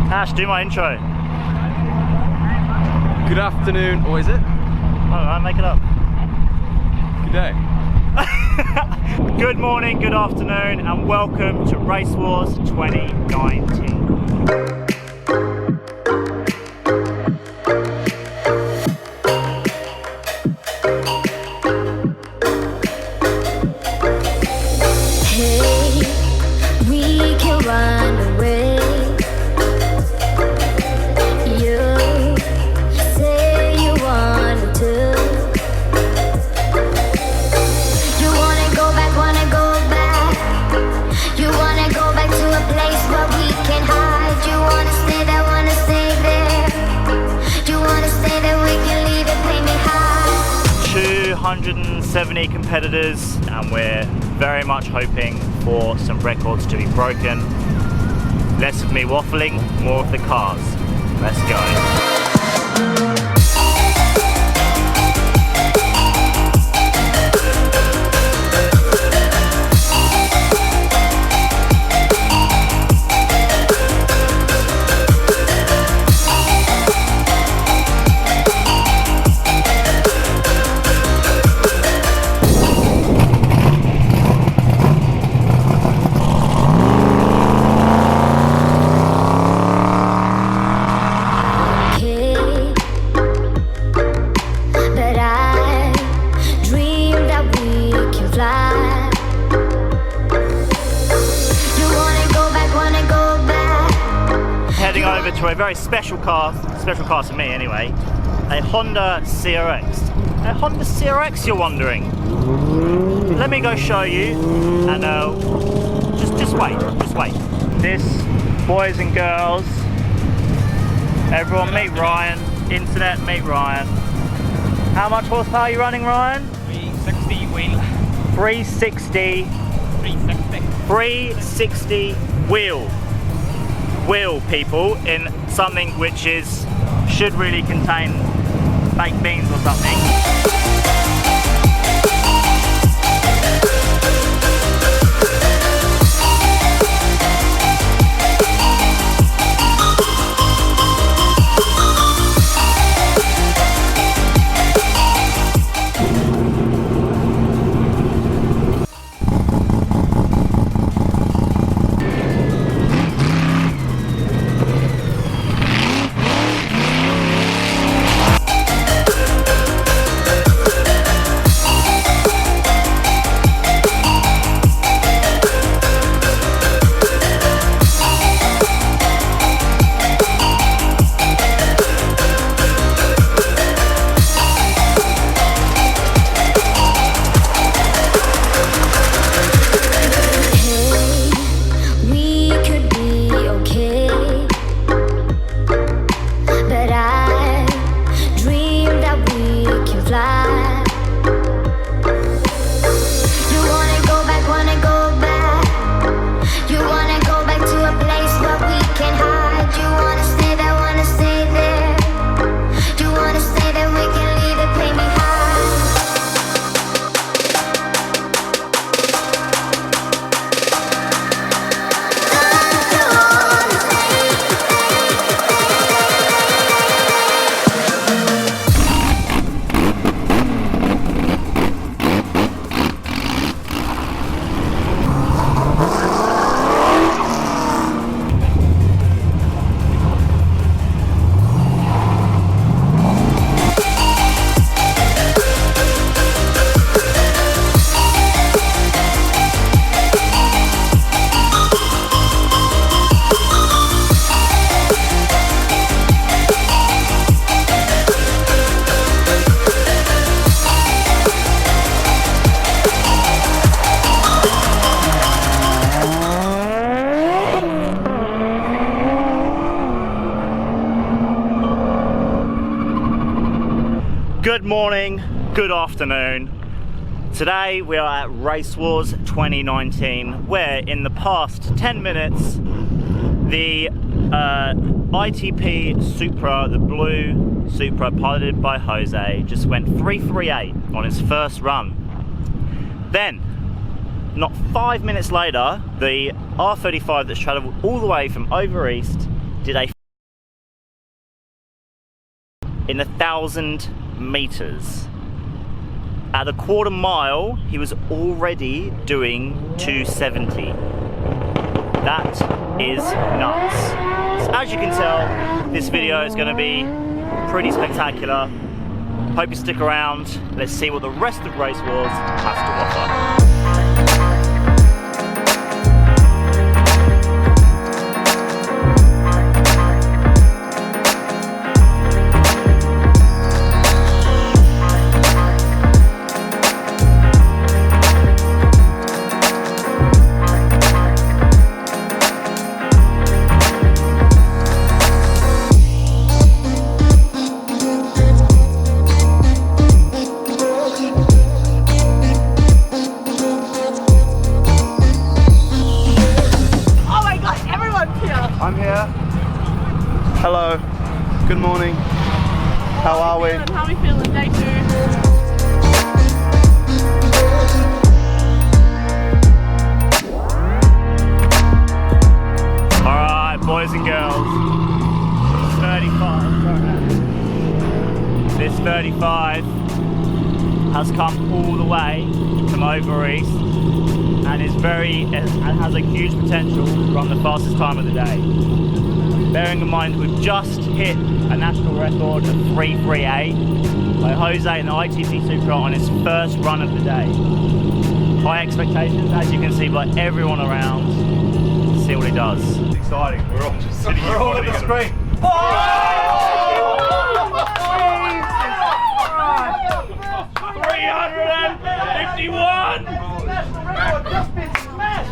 Ash, do my intro. Good afternoon, or is it? I don't know, make it up. Good day. Good morning, good afternoon, and welcome to Racewars 2019. Competitors, and we're very much hoping for some records to be broken. Less of me waffling, more of the cars. Let's go. To a very special car to me anyway, a Honda CRX. A Honda CRX, you're wondering? Let me go show you, and just wait. This, boys and girls, everyone meet Ryan, internet meet Ryan. How much horsepower are you running, Ryan? 360 wheel. 360 wheel, people, in something which should really contain baked beans or something. Good morning, good afternoon. Today we are at Racewars 2019, where in the past 10 minutes the ITP Supra, the blue Supra piloted by Jose, just went 338 on his first run. Then, not 5 minutes later, the R35 that's travelled all the way from over east did a in 1,000 meters. At the quarter mile, he was already doing 270. That is nuts. So as you can tell, this video is going to be pretty spectacular. Hope you stick around. Let's see what the rest of Racewars has to offer. I'm here. Hello. Good morning. How are we? How are we feeling? Day 2. Alright, boys and girls. 35. This 35 has come all the way from over east and has a huge potential to run the fastest time of the day. Bearing in mind we've just hit a national record of 3:38 by Jose in the ITC Super on his first run of the day. High expectations, as you can see by everyone around. See what he does. It's exciting. We're all just sitting here. We're all on the screen. 351! Just been smashed!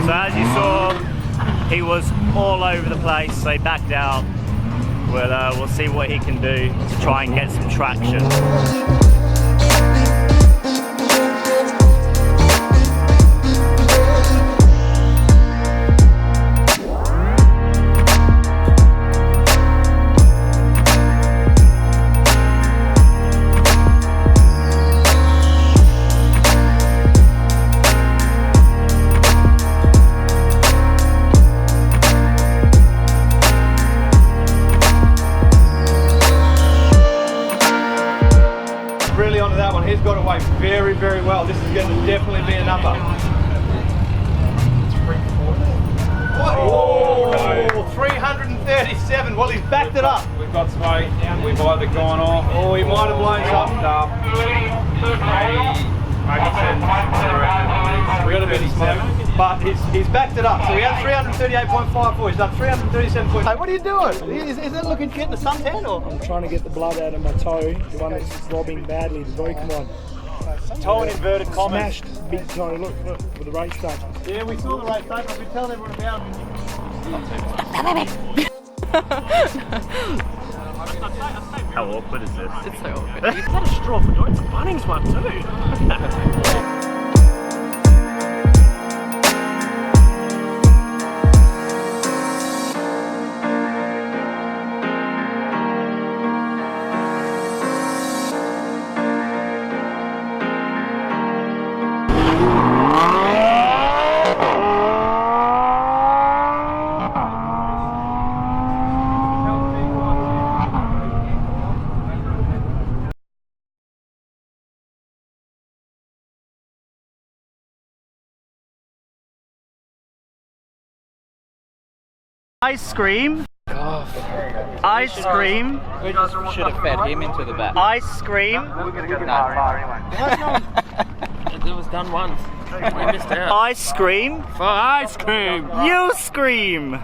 So as you saw, he was all over the place, so he backed out. We'll see what he can do to try and get some traction. Really onto that one. He's got away very, very well. This is going to definitely be a number. Oh, no. 337. Well, he's backed it up. We've got smoke and we've either gone off. Oh, he might have blown something up. We got a bit of smoke, but he's backed it up. So he had 338.54. He's done 337. Hey, what are you doing? Is it looking getting the suntan or? I'm trying to get the blood out of my toe, the one that's throbbing badly, the broken one. Toe in inverted commas. Smashed big toe, look, with the race start. Yeah, we saw the race tape. I've been telling everyone about it. How awkward is this? It's so awkward. Is that a straw for doing? It's a Bunnings one too. Ice cream. Ice cream. We just should have fed him into the back. Ice cream. It was done once. We missed out. Ice cream. For ice cream! You scream.